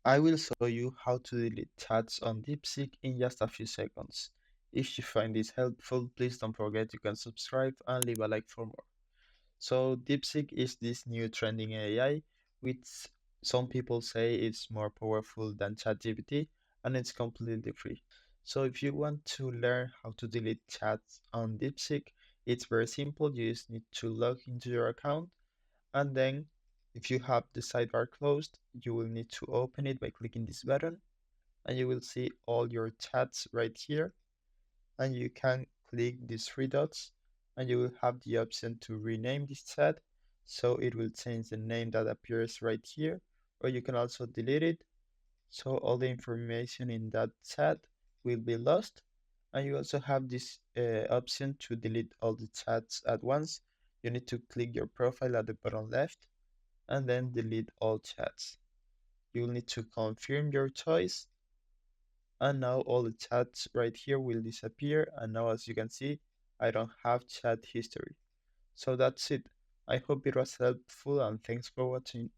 I will show you how to delete chats on DeepSeek in just a few seconds. If you find this helpful, please don't forget you can subscribe and leave a like for more. So DeepSeek is this new trending AI, which some people say is more powerful than ChatGPT, and it's completely free. So if you want to learn how to delete chats on DeepSeek, it's very simple. You just need to log into your account, and then if you have the sidebar closed, you will need to open it by clicking this button, and you will see all your chats right here, and you can click these three dots, and you will have the option to rename this chat, so it will change the name that appears right here, or you can also delete it, so all the information in that chat will be lost. And you also have this option to delete all the chats at once. You need to click your profile at the bottom left and then delete all chats. You will need to confirm your choice, and now all the chats right here will disappear, and now as you can see I don't have chat history. So that's it. I hope it was helpful and thanks for watching.